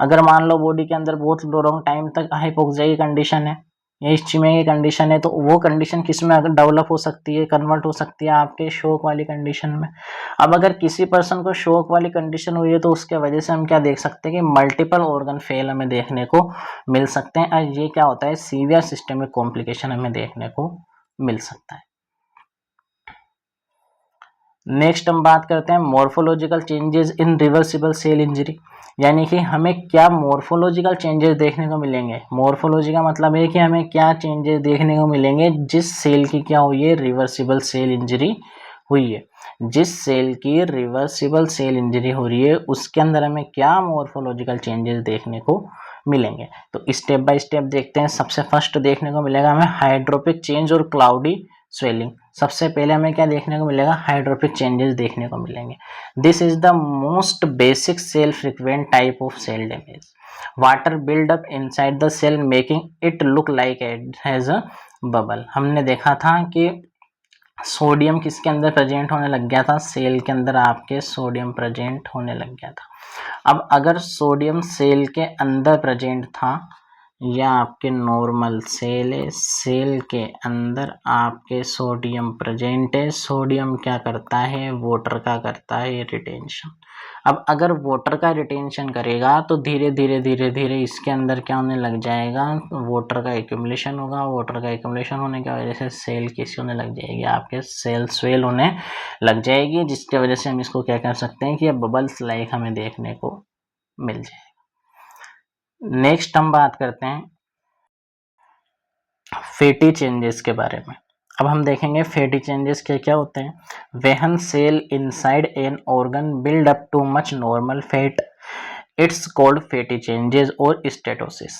अगर मान लो बॉडी के अंदर बहुत लॉन्ग टाइम तक हाइपोक्सिया की कंडीशन है या इस्चीमिया की कंडीशन है, तो वो कंडीशन किस में डेवलप हो सकती है, कन्वर्ट हो सकती है आपके शॉक वाली कंडीशन में। अब अगर किसी पर्सन को शॉक वाली कंडीशन हुई है तो उसके वजह से हम क्या देख सकते हैं कि मल्टीपल ऑर्गन फेल हमें देखने को मिल सकते हैं, और ये क्या होता है, सीवियर सिस्टेमिक कॉम्प्लिकेशन हमें देखने को मिल सकता है। नेक्स्ट हम बात करते हैं morphological changes in reversible cell injury, यानी कि हमें क्या मॉर्फोलॉजिकल चेंजेस देखने को मिलेंगे। मॉर्फोलॉजी का मतलब है कि हमें क्या चेंजेस देखने को मिलेंगे जिस सेल की क्या हुई है, रिवर्सिबल सेल इंजरी हुई है। जिस सेल की रिवर्सिबल सेल इंजरी हो रही है उसके अंदर हमें क्या मॉर्फोलॉजिकल चेंजेस देखने को मिलेंगे। तो स्टेप बाय स्टेप देखते हैं। सबसे फर्स्ट देखने को मिलेगा हमें हाइड्रोपिक चेंज और क्लाउडी स्वेलिंग। सबसे पहले हमें क्या देखने को मिलेगा, हाइड्रोपिक चेंजेस देखने को मिलेंगे। This is the most basic cell frequent type of cell damage. Water build up inside the cell making it look like it has a bubble. हमने देखा था कि सोडियम किसके अंदर प्रेजेंट होने लग गया था, सेल के अंदर आपके सोडियम प्रेजेंट होने लग गया था। अब अगर सोडियम सेल के अंदर प्रेजेंट था या आपके नॉर्मल सेल है, सेल के अंदर आपके सोडियम प्रेजेंट है, सोडियम क्या करता है, वाटर का करता है रिटेंशन। अब अगर वाटर का रिटेंशन करेगा तो धीरे धीरे धीरे धीरे इसके अंदर क्या होने लग जाएगा, वाटर का एक्यूमुलेशन होगा, वाटर का एक्यूमुलेशन होने की वजह से सेल कैसी होने लग जाएगी, आपके सेल स्वेल होने लग जाएगी, जिसकी वजह से हम इसको क्या कर सकते हैं कि ये बबल्स लाइक हमें देखने को मिल जाएगा। नेक्स्ट हम बात करते हैं फैटी चेंजेस के बारे में। अब हम देखेंगे फैटी चेंजेस क्या क्या होते हैं। When cell inside an organ build up too much normal fat, it's called fatty changes और स्टेटोसिस।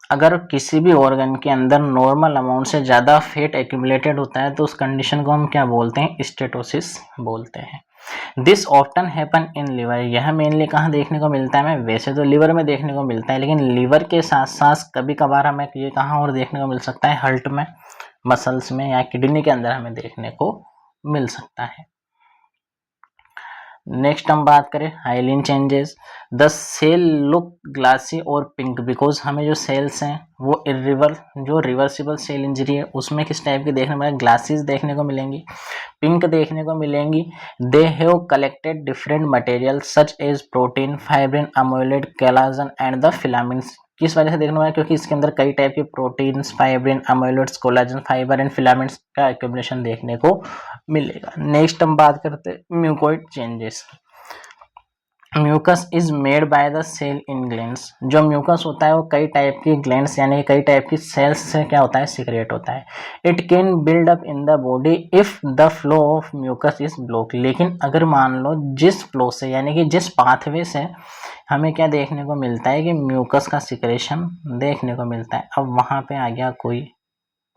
अगर किसी भी ऑर्गन के अंदर नॉर्मल अमाउंट से ज़्यादा फैट एक्यूमुलेटेड होता है तो उस कंडीशन को हम क्या बोलते हैं, स्टेटोसिस बोलते हैं। This often happen in liver, यह मेनली कहाँ देखने को मिलता है हमें, वैसे तो लिवर में देखने को मिलता है, लेकिन लिवर के साथ साथ कभी कभार हमें ये कहाँ और देखने को मिल सकता है, हार्ट में, मसल्स में या किडनी के अंदर हमें देखने को मिल सकता है। नेक्स्ट हम बात करें hyaline changes. The cell look glassy और पिंक बिकॉज हमें जो सेल्स हैं वो जो रिवर्सिबल सेल इंजरी है उसमें किस टाइप की देखने को मिलेगी, ग्लासीज देखने को मिलेंगी, पिंक देखने को मिलेंगी। They have collected different material such as protein, fibrin, amyloid, collagen and the filaments. किस वजह से देखने को मिला, क्योंकि इसके अंदर कई टाइप के proteins, fibrin, amyloids, collagen, fiber and filaments का एक्यूमुलेशन देखने को मिलेगा। नेक्स्ट हम बात करते हैं mucoid changes. Mucus is made by the cell in glands. जो म्यूकस होता है वो कई टाइप की ग्लैंड्स यानी कई टाइप की सेल्स से क्या होता है, सीक्रेट होता है। It can build up in the body if the flow of mucus is block. लेकिन अगर मान लो जिस फ्लो से यानी कि जिस पाथवे से हमें क्या देखने को मिलता है कि म्यूकस का सिक्रेशन देखने को मिलता है, अब वहां पे आ गया कोई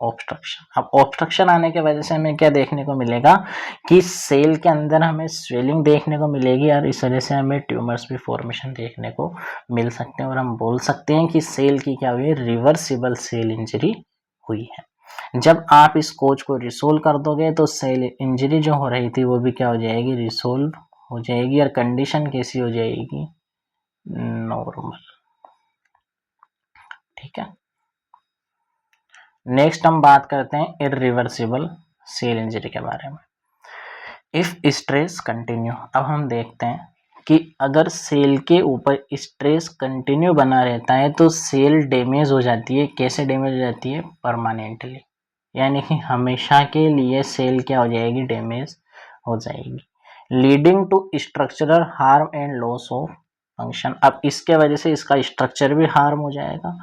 ऑब्स्ट्रक्शन। अब ऑब्स्ट्रक्शन आने की वजह से हमें क्या देखने को मिलेगा कि सेल के अंदर हमें स्वेलिंग देखने को मिलेगी और इस वजह से हमें ट्यूमर्स भी फॉर्मेशन देखने को मिल सकते हैं और हम बोल सकते हैं कि सेल की क्या हुई है, रिवर्सिबल सेल इंजरी हुई है। जब आप इस कोच को रिसोल्व कर दोगे तो सेल इंजरी जो हो रही थी वो भी क्या हो जाएगी, रिसोल्व हो जाएगी और कंडीशन कैसी हो जाएगी, नॉर्मल। ठीक है। नेक्स्ट हम बात करते हैं इरिवर्सिबल सेल इंजरी के बारे में। इफ स्ट्रेस कंटिन्यू, अब हम देखते हैं कि अगर सेल के ऊपर स्ट्रेस कंटिन्यू बना रहता है तो सेल डैमेज हो जाती है। कैसे डैमेज हो जाती है, परमानेंटली, यानी कि हमेशा के लिए सेल क्या हो जाएगी, डैमेज हो जाएगी, leading to structural harm and loss of function. अब इसके वजह से इसका स्ट्रक्चर भी हार्म हो जाएगा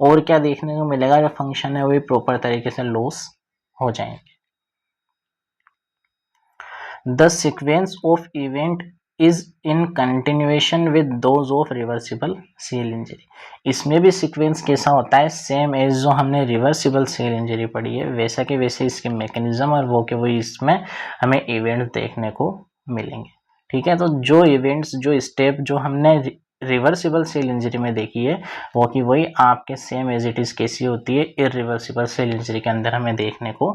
और क्या देखने को मिलेगा, जो फंक्शन है वही प्रॉपर तरीके से लॉस हो जाएंगे। The sequence of event is in continuation with those of reversible cell injury। इसमें भी सीक्वेंस कैसा होता है, सेम एज जो हमने रिवर्सिबल सेल इंजरी पढ़ी है वैसा के वैसे इसके मैकेनिज्म और वो के वही इसमें हमें इवेंट देखने को मिलेंगे। ठीक है, तो जो इवेंट्स, जो स्टेप जो हमने रिवर्सिबल सेल इंजरी में देखी है वो की वही आपके सेम एज इट इज कैसी होती है, इरिवर्सिबल सेल इंजरी के अंदर हमें देखने को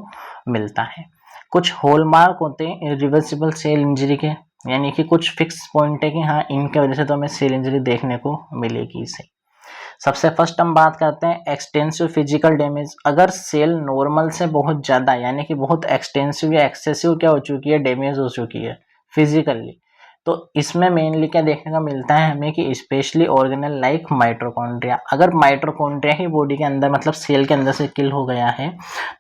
मिलता है। कुछ हॉलमार्क होते हैं रिवर्सिबल सेल इंजरी के, यानी कि कुछ फिक्स पॉइंट है कि हाँ इनके वजह से तो हमें सेल इंजरी देखने को मिलेगी इसे। सबसे फर्स्ट हम बात करते हैं एक्सटेंसिव फिजिकल डैमेज। अगर सेल नॉर्मल से बहुत ज़्यादा यानी कि बहुत एक्सटेंसिव या एक्सेसिव क्या हो चुकी है, डैमेज हो चुकी है फिजिकली, तो इसमें मेनली क्या देखने को मिलता है हमें कि स्पेशली ऑर्गेनल लाइक माइटोकॉन्ड्रिया। अगर माइटोकॉन्ड्रिया ही बॉडी के अंदर मतलब सेल के अंदर से किल हो गया है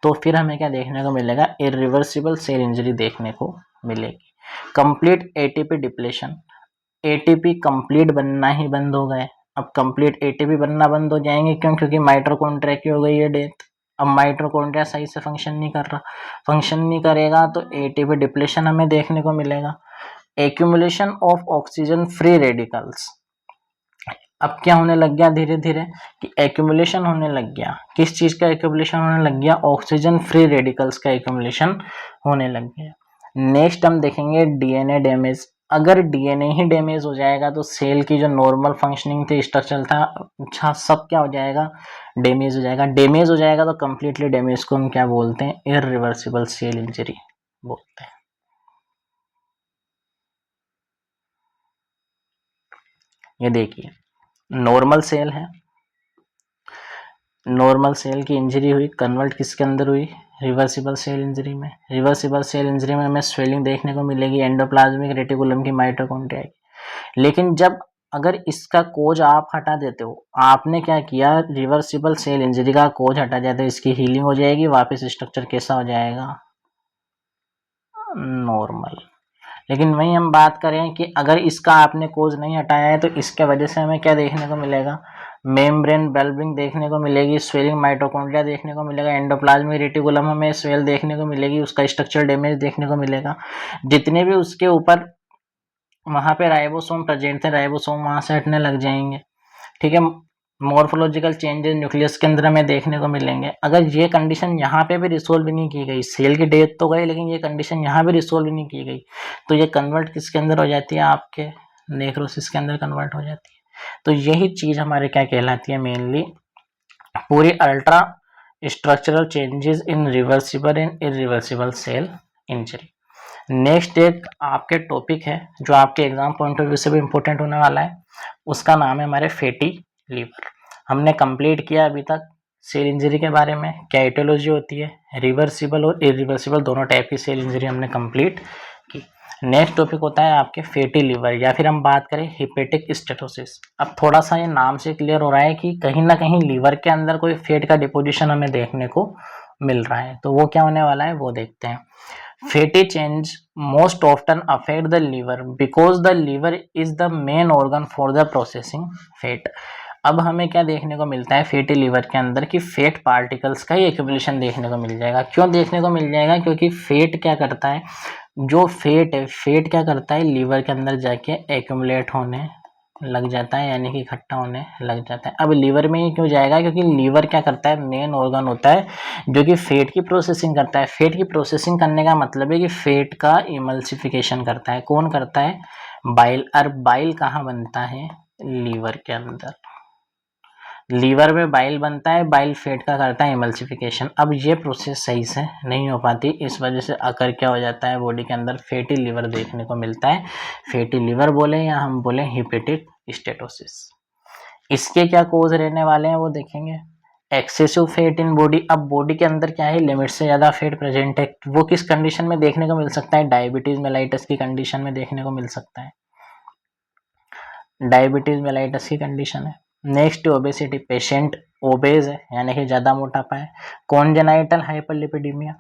तो फिर हमें क्या देखने को मिलेगा, इरिवर्सिबल सेल इंजरी देखने को मिलेगी। Complete ATP depletion, ATP complete बनना ही बंद हो गए। अब कंप्लीट एटीपी बनना बंद हो जाएंगे क्यों, क्योंकि माइटोकॉन्ड्रिया की हो गई है डेथ। अब माइटोकॉन्ड्रिया सही से फंक्शन नहीं कर रहा, फंक्शन नहीं करेगा तो एटीपी डिप्लेशन हमें देखने को मिलेगा। Accumulation of oxygen free radicals, अब क्या होने लग गया धीरे धीरे कि एक्यूमुलेशन होने लग गया, किस चीज का एक्यूमुलेशन होने लग गया, ऑक्सीजन फ्री रेडिकल्स का एक्यूमुलेशन होने लग गया। नेक्स्ट हम देखेंगे डीएनए डैमेज। अगर डीएनए ही डैमेज हो जाएगा तो सेल की जो नॉर्मल फंक्शनिंग थी, स्ट्रक्चर था, अच्छा सब क्या हो जाएगा, डैमेज हो जाएगा। डैमेज हो जाएगा तो कंप्लीटली डैमेज को हम क्या बोलते हैं, इरिवर्सिबल सेल इंजरी बोलते हैं। ये देखिए नॉर्मल सेल है, नॉर्मल सेल की इंजरी हुई, कन्वर्ट किसके अंदर हुई, रिवर्सिबल सेल इंजरी में। रिवर्सिबल सेल इंजरी में हमें स्वेलिंग देखने को मिलेगी, एंडोप्लाज्मिक रेटिकुलम की माइटोकॉन्ड्रिया की। लेकिन जब अगर इसका कोज आप हटा देते हो, आपने क्या किया, रिवर्सिबल सेल इंजरी का कोज हटा जाता है, इसकी हीलिंग हो जाएगी, वापस स्ट्रक्चर कैसा हो जाएगा, नॉर्मल। लेकिन वहीं हम बात करें कि अगर इसका आपने कोज नहीं हटाया है तो इसके वजह से हमें क्या देखने को मिलेगा, मेम्ब्रेन बल्बिंग देखने को मिलेगी, स्वेलिंग माइटोकॉन्ड्रिया देखने को मिलेगा, एंडोप्लाज्मिक रेटिकुलम में स्वेल देखने को मिलेगी, उसका स्ट्रक्चरल डैमेज देखने को मिलेगा। जितने भी उसके ऊपर वहाँ पे राइबोसोम प्रेजेंट थे, राइबोसोम वहाँ से हटने लग जाएंगे, ठीक है। मॉर्फोलॉजिकल चेंजेस न्यूक्लियस के अंदर हमें देखने को मिलेंगे। अगर ये कंडीशन यहाँ पे भी रिसोल्व नहीं की गई, सेल की डेथ तो गई लेकिन ये कंडीशन यहाँ भी रिसोल्व नहीं की गई, तो ये कन्वर्ट किसके अंदर हो जाती है, आपके नेक्रोसिस के अंदर कन्वर्ट हो जाती है। तो यही चीज हमारे क्या कहलाती है, मेनली पूरी ultra structural changes in reversible and irreversible cell injury. Next एक आपके टॉपिक है जो आपके एग्जाम पॉइंट ऑफ व्यू से भी इंपॉर्टेंट होने वाला है, उसका नाम है हमारे फैटी लीवर। हमने कंप्लीट किया अभी तक सेल इंजरी के बारे में, क्या एटियोलॉजी होती है, रिवर्सिबल और इरिवर्सिबल दोनों टाइप की सेल इंजरी हमने कंप्लीट की। नेक्स्ट टॉपिक होता है आपके फैटी लीवर, या फिर हम बात करें हिपेटिक स्टेटोसिस। अब थोड़ा सा ये नाम से क्लियर हो रहा है कि कहीं ना कहीं लीवर के अंदर कोई फैट का डिपोजिशन हमें देखने को मिल रहा है, तो वो क्या होने वाला है वो देखते हैं। Fatty change most often affect the liver because the liver is the main organ for the processing fat। अब हमें क्या देखने को मिलता है फैटी लीवर के अंदर कि फैट पार्टिकल्स का ही एक्यूमुलेशन देखने को मिल जाएगा। क्यों देखने को मिल जाएगा, क्योंकि फैट क्या करता है, जो फैट है, फैट क्या करता है, लीवर के अंदर जाके एक्यूमुलेट होने लग जाता है, यानी कि इकट्ठा होने लग जाता है। अब लीवर में ही क्यों जाएगा, क्योंकि लीवर क्या करता है, मेन ऑर्गन होता है जो कि फैट की प्रोसेसिंग करता है। फैट की प्रोसेसिंग करने का मतलब है कि फैट का इमल्सिफिकेशन करता है। कौन करता है, बाइल। और बाइल कहाँ बनता है, लीवर के अंदर। लीवर में बाइल बनता है, बाइल फैट का करता है इमल्सिफिकेशन। अब ये प्रोसेस सही से नहीं हो पाती, इस वजह से आकर क्या हो जाता है, बॉडी के अंदर फैटी लीवर देखने को मिलता है। फैटी लीवर बोले या हम बोले हिपेटिक स्टेटोसिस। इसके क्या कोज रहने वाले हैं वो देखेंगे। Excessive fat in body. अब बॉडी के अंदर क्या है, लिमिट से ज़्यादा फैट प्रेजेंट है, वो किस कंडीशन में देखने को मिल सकता है, डायबिटीज मेलाइटस की कंडीशन में देखने को मिल सकता है, डायबिटीज मेलाइटस की कंडीशन है। नेक्स्ट ओबेसिटी, पेशेंट ओबेज है यानी कि ज़्यादा मोटापा है। कॉन्जेनाइटल हाइपरलिपिडीमिया,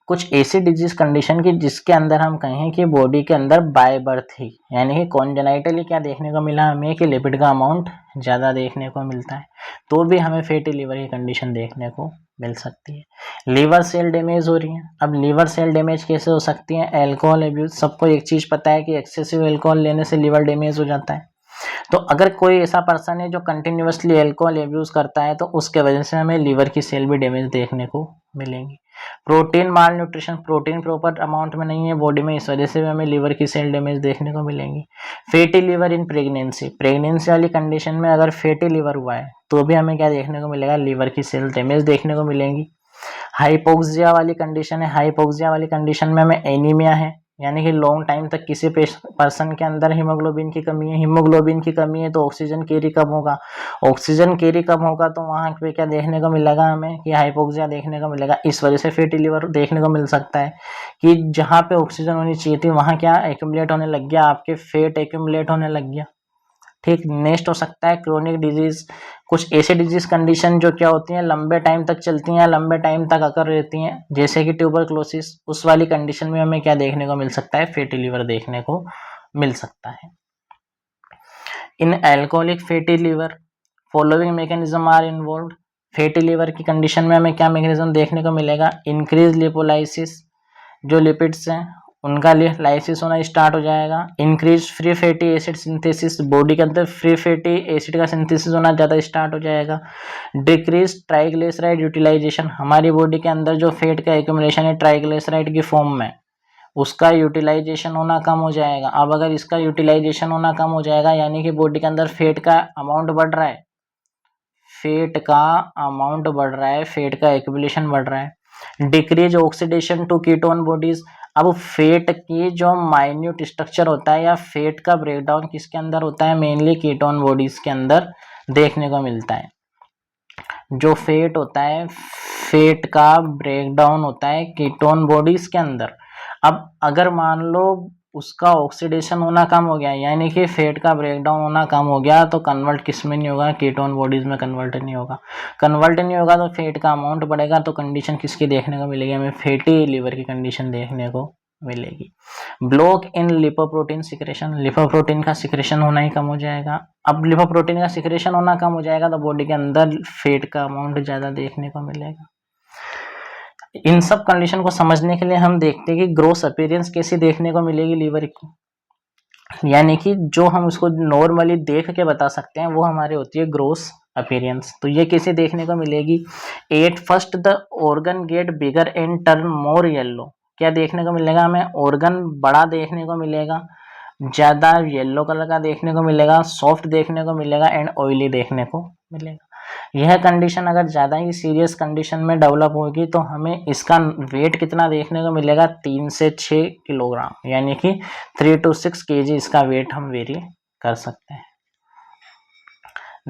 कुछ ऐसी डिजीज कंडीशन की जिसके अंदर हम कहें कि बॉडी के अंदर बाय बर्थ ही यानी कि कॉन्जेनाइटली क्या देखने को मिला हमें कि लिपिड का अमाउंट ज़्यादा देखने को मिलता है, तो भी हमें फैटी लीवर की कंडीशन देखने को मिल सकती है। लीवर सेल डैमेज हो रही है। अब लीवर सेल डैमेज कैसे हो सकती है, एल्कोहल एब्यूज। सबको एक चीज़ पता है कि एक्सेसिव एल्कोहल लेने से लीवर डैमेज हो जाता है। तो अगर कोई ऐसा पर्सन है जो कंटिन्यूअसली एल्कोहल एब्यूज करता है तो उसके वजह से हमें लीवर की सेल भी डैमेज देखने को मिलेंगी। प्रोटीन माल न्यूट्रिशन, प्रोटीन प्रॉपर अमाउंट में नहीं है बॉडी में, इस वजह से भी हमें लीवर की सेल डैमेज देखने को मिलेंगी। Fatty liver in pregnancy, pregnancy वाली कंडीशन में अगर फैटी लीवर हुआ है तो भी हमें क्या देखने को मिलेगा, लीवर की सेल डैमेज देखने को मिलेंगी। हाइपोक्सिया वाली कंडीशन है, हाइपोक्सिया वाली कंडीशन में हमें एनीमिया है यानी कि लॉन्ग टाइम तक किसी पर्सन के अंदर हीमोग्लोबिन की कमी है, हीमोग्लोबिन की कमी है तो ऑक्सीजन कैरी कम होगा, ऑक्सीजन कैरी कम होगा तो वहाँ पे क्या देखने को मिलेगा हमें कि हाइपोक्सिया देखने को मिलेगा। इस वजह से फैटी लीवर देखने को मिल सकता है कि जहाँ पे ऑक्सीजन होनी चाहिए थी वहाँ क्या एक्यूमुलेट होने लग गया, आपके फैट एक्यूमुलेट होने लग गया। ठीक। नेक्स्ट हो सकता है क्रोनिक डिजीज, कुछ ऐसे डिजीज कंडीशन जो क्या होती हैं लंबे टाइम तक चलती हैं, लंबे टाइम तक अकर रहती हैं, जैसे कि ट्यूबरक्लोसिस। उस वाली कंडीशन में हमें क्या देखने को मिल सकता है, फैटी लीवर देखने को मिल सकता है। In alcoholic fatty liver following mechanism are involve. Fatty liver की कंडीशन में हमें क्या मैकेनिज्म देखने को मिलेगा, इंक्रीज लिपोलाइसिस, जो लिपिड्स हैं उनका लाइसिस होना स्टार्ट हो जाएगा। Increase free fatty acid synthesis, body के अंदर फ्री फैटी एसिड का सिंथेसिस होना ज़्यादा स्टार्ट हो जाएगा। डिक्रीज ट्राइग्लिसराइड यूटिलाइजेशन, हमारी बॉडी के अंदर जो फैट का एक्यूमुलेशन है ट्राइग्लिसराइड की फॉर्म में, उसका यूटिलाइजेशन होना कम हो जाएगा। अब अगर इसका यूटिलाइजेशन होना कम हो जाएगा यानी कि बॉडी के अंदर फैट का अमाउंट बढ़ रहा है, फैट का अमाउंट बढ़ रहा है, फैट का एक्यूमुलेशन बढ़ रहा है। Decrease oxidation to ketone bodies, अब फैट की जो माइन्यूट स्ट्रक्चर होता है या फैट का ब्रेकडाउन किसके अंदर होता है, मेनली कीटोन बॉडीज के अंदर देखने को मिलता है। जो फेट होता है, फेट का ब्रेकडाउन होता है कीटोन बॉडीज के अंदर। अब अगर मान लो उसका ऑक्सीडेशन होना कम हो गया, यानी कि फेट का ब्रेकडाउन होना कम हो गया, तो कन्वर्ट किस में नहीं होगा, कीटोन बॉडीज में कन्वर्ट नहीं होगा। कन्वर्ट नहीं होगा तो फेट का अमाउंट बढ़ेगा, तो कंडीशन किसकी देखने को मिलेगी, हमें फैटी लीवर की कंडीशन देखने को मिलेगी। Block in lipoprotein secretion, lipoprotein का सिक्रेशन होना ही कम हो जाएगा। अब लिपोप्रोटीन का सिक्रेशन होना कम हो जाएगा तो बॉडी के अंदर फैट का अमाउंट ज़्यादा देखने को मिलेगा। इन सब कंडीशन को समझने के लिए हम देखते हैं कि ग्रोस अपीयरेंस कैसी देखने को मिलेगी लीवर की, यानी कि जो हम उसको नॉर्मली देख के बता सकते हैं वो हमारी होती है ग्रोस अपीयरेंस। तो ये कैसे देखने को मिलेगी, at first the organ gate bigger and turn more yellow. क्या देखने को मिलेगा, हमें ऑर्गन बड़ा देखने को मिलेगा, ज़्यादा येलो कलर का देखने को मिलेगा, सॉफ्ट देखने को मिलेगा एंड ऑयली देखने को मिलेगा। यह कंडीशन अगर ज़्यादा ही सीरियस कंडीशन में डेवलप होगी तो हमें इसका वेट कितना देखने को मिलेगा, 3 से 6 किलोग्राम, यानी कि 3 to 6 kg इसका वेट हम वेरी कर सकते हैं।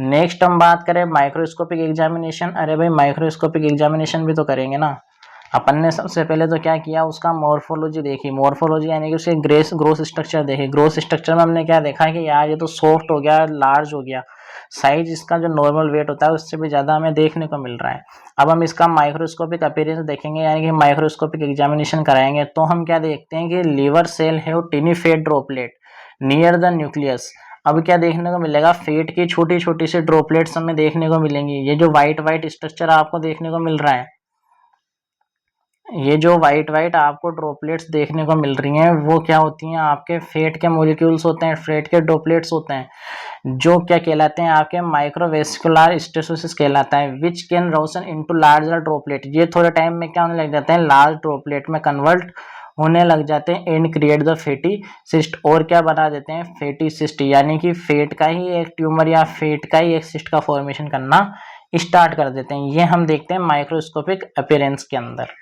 नेक्स्ट हम बात करें माइक्रोस्कोपिक एग्जामिनेशन। अरे भाई माइक्रोस्कोपिक एग्जामिनेशन भी तो करेंगे ना। अपन ने सबसे पहले तो क्या किया, उसका मॉर्फोलॉजी देखी। मॉर्फोलॉजी यानी कि उसके ग्रोथ स्ट्रक्चर देखे। ग्रोथ स्ट्रक्चर में हमने क्या देखा कि यार ये तो सॉफ्ट हो गया, लार्ज हो गया, साइज इसका जो नॉर्मल वेट होता है उससे भी ज़्यादा हमें देखने को मिल रहा है। अब हम इसका माइक्रोस्कोपिक अपीयरेंस देखेंगे, यानी कि माइक्रोस्कोपिक एग्जामिनेशन कराएंगे, तो हम क्या देखते हैं कि लीवर सेल है tiny fat droplet near the nucleus. अब क्या देखने को मिलेगा, फेट की छोटी छोटी सी ड्रॉपलेट्स हमें देखने को मिलेंगी। ये जो व्हाइट व्हाइट स्ट्रक्चर आपको देखने को मिल रहा है, ये जो व्हाइट व्हाइट आपको ड्रॉपलेट्स देखने को मिल रही हैं वो क्या होती हैं, आपके फेट के मॉलिक्यूल्स होते हैं, फेट के ड्रॉपलेट्स होते हैं, जो क्या कहलाते हैं, आपके माइक्रोवेस्कुलर स्टेटोसिस कहलाता है, which can Roshan into larger droplet. ये थोड़े टाइम में क्या होने लग जाते हैं, लार्ज ड्रॉपलेट में कन्वर्ट होने लग जाते हैं and create the fatty cyst, और क्या बना देते हैं, फैटी सिस्ट, यानी कि फेट का ही एक ट्यूमर या फेट का ही एक सिस्ट का फॉर्मेशन करना स्टार्ट कर देते हैं। ये हम देखते हैं माइक्रोस्कोपिक अपीयरेंस के अंदर।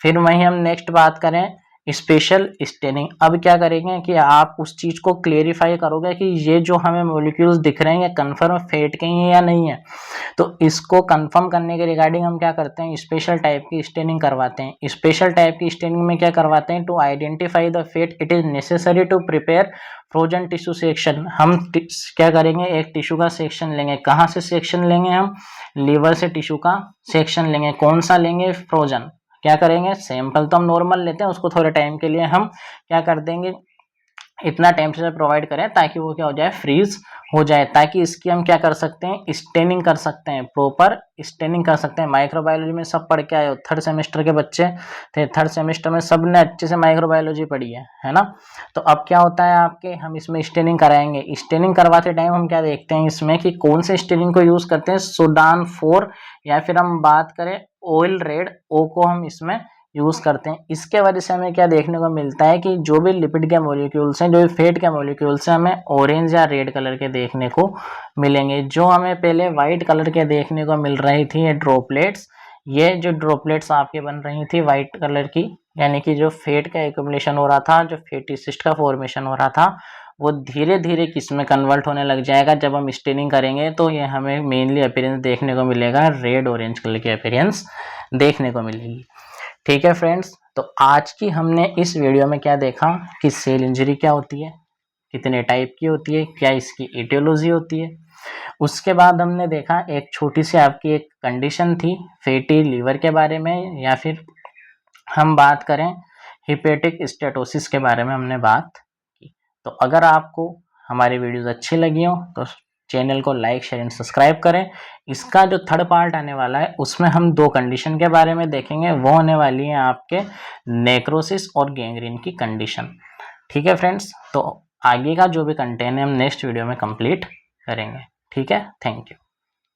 फिर वहीं हम नेक्स्ट बात करें स्पेशल स्टेनिंग। अब क्या करेंगे कि आप उस चीज़ को क्लेरिफाई करोगे कि ये जो हमें मॉलिक्यूल्स दिख रहे हैं ये कन्फर्म फेट के ही हैं या नहीं है। तो इसको कंफर्म करने के रिगार्डिंग हम क्या करते हैं, स्पेशल टाइप की स्टेनिंग करवाते हैं। स्पेशल टाइप की स्टेनिंग में क्या करवाते हैं, to identify the fat it is necessary to prepare frozen tissue section. हम क्या करेंगे, एक टिश्यू का सेक्शन लेंगे। कहाँ से सेक्शन लेंगे, हम लीवर से टिश्यू का सेक्शन लेंगे। कौन सा लेंगे, फ्रोजन। क्या करेंगे, सैंपल तो हम नॉर्मल लेते हैं, उसको थोड़े टाइम के लिए हम क्या कर देंगे, इतना टेम्परेचर प्रोवाइड करें ताकि वो क्या हो जाए, फ्रीज हो जाए, ताकि इसकी हम क्या कर सकते हैं, स्टेनिंग कर सकते हैं, प्रॉपर स्टेनिंग कर सकते हैं। माइक्रोबायोलॉजी में सब पढ़ के आए हो, थर्ड सेमेस्टर के बच्चे थे, थर्ड सेमेस्टर में सब ने अच्छे से माइक्रोबायोलॉजी पढ़ी है ना। तो अब क्या होता है आपके, हम इसमें स्टेनिंग कराएंगे। स्टेनिंग करवाते टाइम हम क्या देखते हैं इसमें कि कौन से स्टेनिंग को यूज़ करते हैं, सूडान 4 या फिर हम बात करें ऑयल रेड ओ को हम इसमें यूज़ करते हैं। इसके वजह से हमें क्या देखने को मिलता है कि जो भी लिपिड के मॉलिक्यूल्स हैं, जो भी फैट के मॉलिक्यूल्स हैं, हमें ऑरेंज या रेड कलर के देखने को मिलेंगे। जो हमें पहले वाइट कलर के देखने को मिल रही थी ये ड्रॉपलेट्स, ये जो ड्रॉपलेट्स आपके बन रही थी वाइट कलर की, यानी कि जो फैट का एक्युमुलेशन हो रहा था, जो फैटी सिस्ट का फॉर्मेशन हो रहा था, वो धीरे धीरे किस में कन्वर्ट होने लग जाएगा। जब हम स्टेनिंग करेंगे तो ये हमें मेनली अपीयरेंस देखने को मिलेगा, रेड ऑरेंज कलर की अपीयरेंस देखने को मिलेगी। ठीक है फ्रेंड्स, तो आज की हमने इस वीडियो में क्या देखा कि सेल इंजरी क्या होती है, कितने टाइप की होती है, क्या इसकी एटियोलॉजी होती है। उसके बाद हमने देखा एक छोटी सी आपकी एक कंडीशन थी फैटी लीवर के बारे में, या फिर हम बात करें हिपेटिक स्टेटोसिस के बारे में हमने बात की। तो अगर आपको हमारी वीडियोस अच्छी लगी हो तो चैनल को लाइक शेयर एंड सब्सक्राइब करें। इसका जो थर्ड पार्ट आने वाला है उसमें हम 2 कंडीशन के बारे में देखेंगे, वो होने वाली है आपके नेक्रोसिस और गैंग्रीन की कंडीशन। ठीक है फ्रेंड्स, तो आगे का जो भी कंटेंट है हम नेक्स्ट वीडियो में कंप्लीट करेंगे। ठीक है, थैंक यू।